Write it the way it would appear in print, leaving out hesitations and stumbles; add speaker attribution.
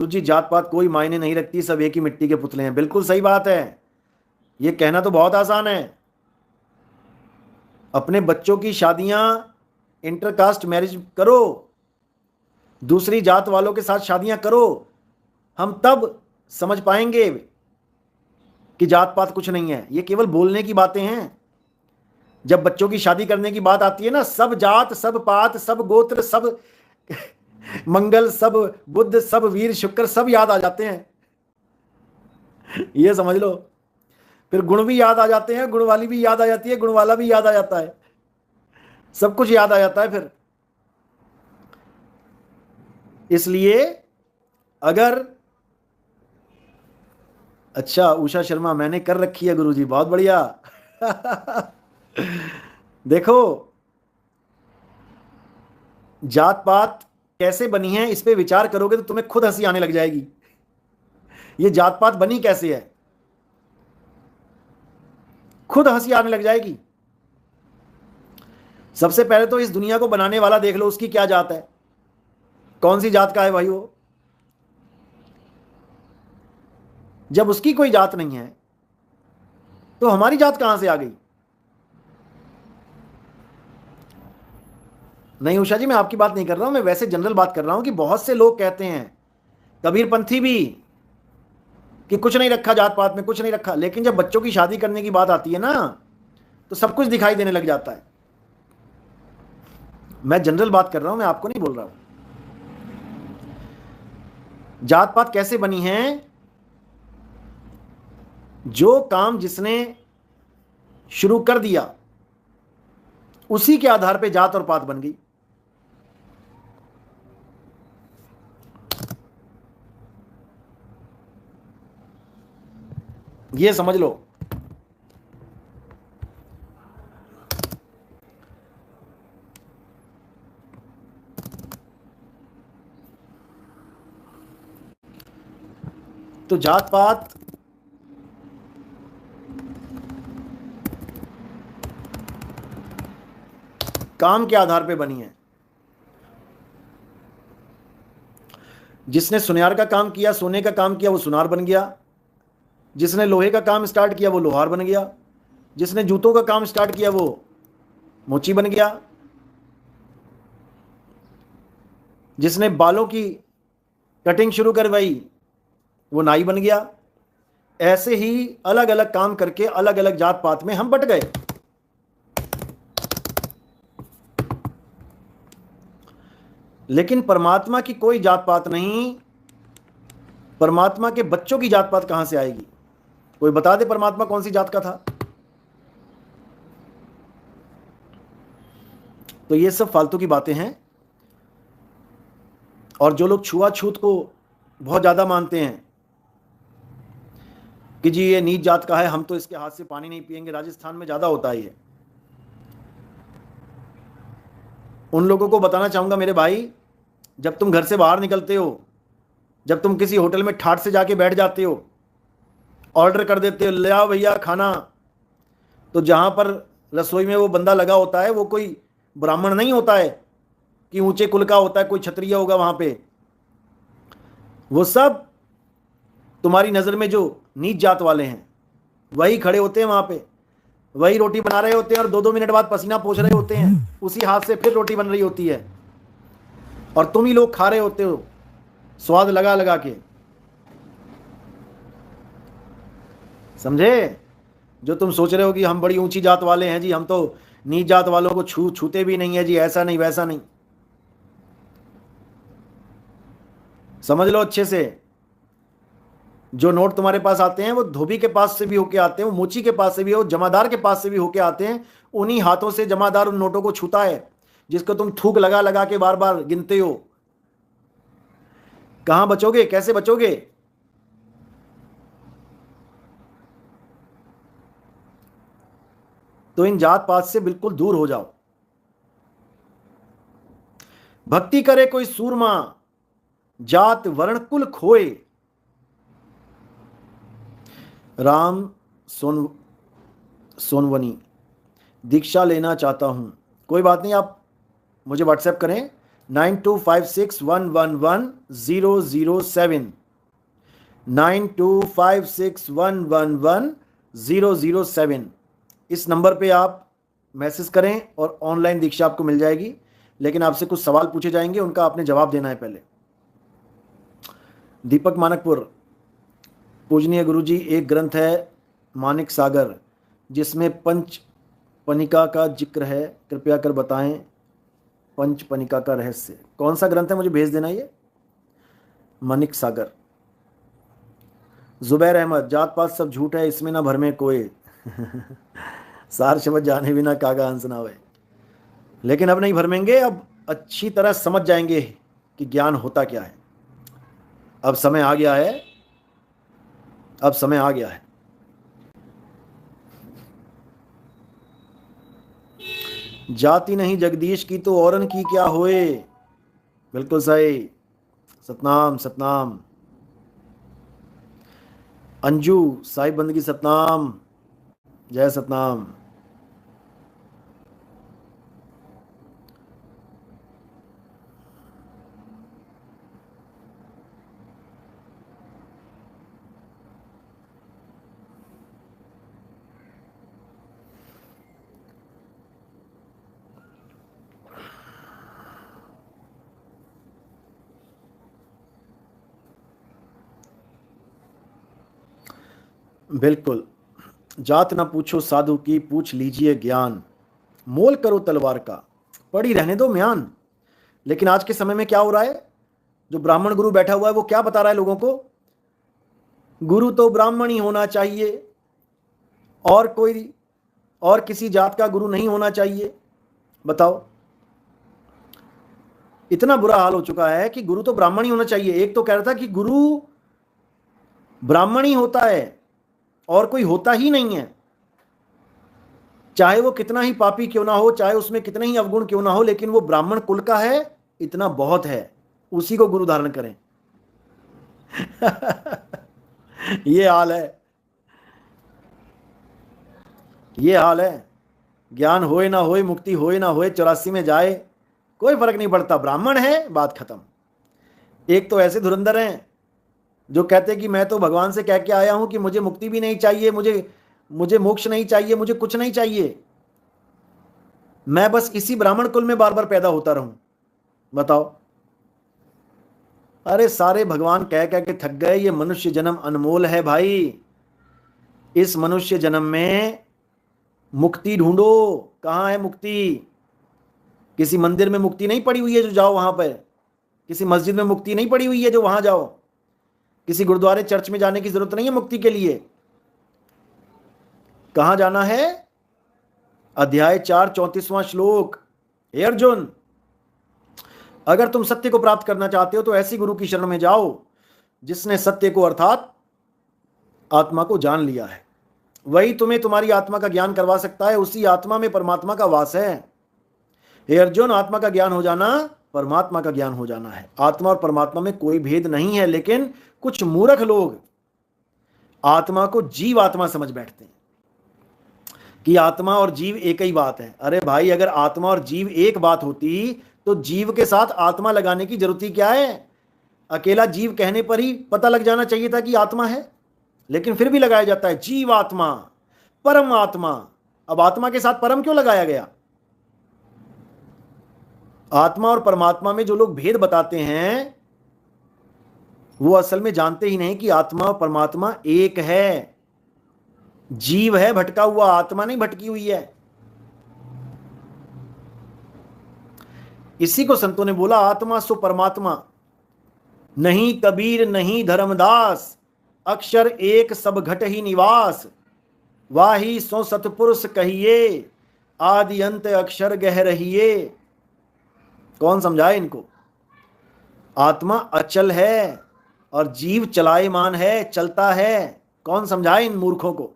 Speaker 1: जी जात पात कोई मायने नहीं रखती, सब एक ही मिट्टी के पुतले हैं। बिल्कुल सही बात है। ये कहना तो बहुत आसान है। अपने बच्चों की शादियां इंटरकास्ट मैरिज करो, दूसरी जात वालों के साथ शादियां करो, हम तब समझ पाएंगे कि जात पात कुछ नहीं है। ये केवल बोलने की बातें हैं। जब बच्चों की शादी करने की बात आती है ना, सब जात, सब पात, सब गोत्र, सब मंगल, सब बुद्ध, सब वीर शुक्र, सब याद आ जाते हैं। ये समझ लो। फिर गुण भी याद आ जाते हैं, गुण वाली भी याद आ जाती है, गुण वाला भी याद आ जाता है, सब कुछ याद आ जाता है फिर। इसलिए अगर, अच्छा उषा शर्मा मैंने कर रखी है गुरुजी, बहुत बढ़िया। देखो, जात पात कैसे बनी है इस पे विचार करोगे तो तुम्हें खुद हंसी आने लग जाएगी। ये जात पात बनी कैसे है, खुद हंसी आने लग जाएगी। सबसे पहले तो इस दुनिया को बनाने वाला देख लो, उसकी क्या जात है, कौन सी जात का है भाई वो। जब उसकी कोई जात नहीं है तो हमारी जात कहां से आ गई। नहीं उषा जी, मैं आपकी बात नहीं कर रहा हूं, मैं वैसे जनरल बात कर रहा हूं कि बहुत से लोग कहते हैं, कबीरपंथी भी, कि कुछ नहीं रखा जात पात में, कुछ नहीं रखा, लेकिन जब बच्चों की शादी करने की बात आती है ना, तो सब कुछ दिखाई देने लग जाता है। मैं जनरल बात कर रहा हूं, मैं आपको नहीं बोल रहा हूं। जात पात कैसे बनी है, जो काम जिसने शुरू कर दिया उसी के आधार पे जात और पात बन गई। ये समझ लो। तो जात पात काम के आधार पे बनी है। जिसने सुनार का काम किया, सोने का काम किया, वो सुनार बन गया। जिसने लोहे का काम स्टार्ट किया वो लोहार बन गया। जिसने जूतों का काम स्टार्ट किया वो मोची बन गया। जिसने बालों की कटिंग शुरू करवाई वो नाई बन गया। ऐसे ही अलग अलग काम करके अलग अलग जात पात में हम बट गए। लेकिन परमात्मा की कोई जात पात नहीं। परमात्मा के बच्चों की जात पात कहां से आएगी। कोई बता दे परमात्मा कौन सी जात का था। तो ये सब फालतू की बातें हैं। और जो लोग छुआछूत को बहुत ज्यादा मानते हैं कि जी ये नीच जात का है, हम तो इसके हाथ से पानी नहीं पिएंगे, राजस्थान में ज्यादा होता है ये, उन लोगों को बताना चाहूंगा मेरे भाई, जब तुम घर से बाहर निकलते हो, जब तुम किसी होटल में ठाट से जाके बैठ जाते हो, ऑर्डर कर देते हो, ले आओ भैया खाना, तो जहां पर रसोई में वो बंदा लगा होता है वो कोई ब्राह्मण नहीं होता है कि ऊंचे कुल का होता है, कोई क्षत्रिय होगा वहां पे। वो सब तुम्हारी नजर में जो नीच जात वाले हैं वही खड़े होते हैं वहां पे, वही रोटी बना रहे होते हैं, और 2-2 मिनट बाद पसीना पोंछ रहे होते हैं, उसी हाथ से फिर रोटी बन रही होती है, और तुम ही लोग खा रहे होते हो स्वाद लगा लगा के। समझे। जो तुम सोच रहे हो कि हम बड़ी ऊंची जात वाले हैं जी, हम तो नीच जात वालों को छूते भी नहीं है जी, ऐसा नहीं वैसा नहीं। समझ लो अच्छे से। जो नोट तुम्हारे पास आते हैं वो धोबी के पास से भी होके आते हैं, वो मोची के पास से भी हो, जमादार के पास से भी होके आते हैं। उन्हीं हाथों से जमादार उन नोटों को छूता है जिसको तुम थूक लगा लगा के बार बार गिनते हो। कहां बचोगे, कैसे बचोगे। तो इन जात पात से बिल्कुल दूर हो जाओ। भक्ति करे कोई सूरमा, जात वर्ण कुल खोए। राम सोनवनी, दीक्षा लेना चाहता हूं। कोई बात नहीं, आप मुझे व्हाट्सएप करें, 9256111007, 9256111007। इस नंबर पे आप मैसेज करें और ऑनलाइन दीक्षा आपको मिल जाएगी। लेकिन आपसे कुछ सवाल पूछे जाएंगे, उनका आपने जवाब देना है पहले। दीपक मानकपुर, पूजनीय गुरुजी, एक ग्रंथ है मानिक सागर जिसमें पंच पनिका का जिक्र है, कृपया कर बताएं पंच पनिका का रहस्य। कौन सा ग्रंथ है, मुझे भेज देना ये। मानिक सागर। जुबैर अहमद, जात पात सब झूठ है, इसमें ना भर में कोई सार शब्द जाने बिना कागा हंस ना होए। लेकिन अब नहीं भरमेंगे, अब अच्छी तरह समझ जाएंगे कि ज्ञान होता क्या है। अब समय आ गया है, अब समय आ गया है। जाति नहीं जगदीश की तो औरन की क्या होए। बिल्कुल सही। सतनाम सतनाम। अंजू, साहिब बंदगी सतनाम, जय सतनाम। बिल्कुल। जात ना पूछो साधु की, पूछ लीजिए ज्ञान। मोल करो तलवार का, पड़ी रहने दो म्यान। लेकिन आज के समय में क्या हो रहा है, जो ब्राह्मण गुरु बैठा हुआ है वो क्या बता रहा है लोगों को, गुरु तो ब्राह्मण ही होना चाहिए, और कोई और किसी जात का गुरु नहीं होना चाहिए। बताओ, इतना बुरा हाल हो चुका है कि गुरु तो ब्राह्मण ही होना चाहिए। एक तो कह रहा था कि गुरु ब्राह्मण ही होता है और कोई होता ही नहीं है, चाहे वो कितना ही पापी क्यों ना हो, चाहे उसमें कितने ही अवगुण क्यों ना हो, लेकिन वो ब्राह्मण कुल का है, इतना बहुत है, उसी को गुरु धारण करें। ये हाल है, ये हाल है। ज्ञान होए ना होए, मुक्ति होए ना होए, 84 में जाए, कोई फर्क नहीं पड़ता, ब्राह्मण है, बात खत्म। एक तो ऐसे धुरंधर हैं जो कहते कि मैं तो भगवान से कह के आया हूं कि मुझे मुक्ति भी नहीं चाहिए, मुझे मोक्ष नहीं चाहिए, मुझे कुछ नहीं चाहिए, मैं बस इसी ब्राह्मण कुल में बार बार पैदा होता रहूं। बताओ। अरे सारे भगवान कह कह के थक गए, ये मनुष्य जन्म अनमोल है भाई, इस मनुष्य जन्म में मुक्ति ढूंढो। कहां है मुक्ति? किसी मंदिर में मुक्ति नहीं पड़ी हुई है जो जाओ वहां पर, किसी मस्जिद में मुक्ति नहीं पड़ी हुई है जो वहां जाओ, किसी गुरुद्वारे चर्च में जाने की जरूरत नहीं है मुक्ति के लिए। कहां जाना है? अध्याय 4 34वां श्लोक। हे अर्जुन, अगर तुम सत्य को प्राप्त करना चाहते हो तो ऐसी गुरु की शरण में जाओ जिसने सत्य को अर्थात आत्मा को जान लिया है। वही तुम्हें तुम्हारी आत्मा का ज्ञान करवा सकता है, उसी आत्मा में परमात्मा का वास है। हे अर्जुन, आत्मा का ज्ञान हो जाना परमात्मा का ज्ञान हो जाना है। आत्मा और परमात्मा में कोई भेद नहीं है, लेकिन कुछ मूर्ख लोग आत्मा को जीव आत्मा समझ बैठते हैं कि आत्मा और जीव एक ही बात है। अरे भाई, अगर आत्मा और जीव एक बात होती तो जीव के साथ आत्मा लगाने की जरूरत ही क्या है? अकेला जीव कहने पर ही पता लग जाना चाहिए था कि आत्मा है, लेकिन फिर भी लगाया जाता है जीव आत्मा, परम आत्मा। अब आत्मा के साथ परम क्यों लगाया गया? आत्मा और परमात्मा में जो लोग भेद बताते हैं वो असल में जानते ही नहीं कि आत्मा और परमात्मा एक है। जीव है भटका हुआ, आत्मा नहीं भटकी हुई है। इसी को संतों ने बोला, आत्मा सो परमात्मा, नहीं कबीर नहीं धर्मदास, अक्षर एक सब घट ही निवास, वाही सो सतपुरुष कहिए, आदि अंत अक्षर गह रहिए। कौन समझाए इनको? आत्मा अचल है और जीव चलायमान है, चलता है। कौन समझाए इन मूर्खों को?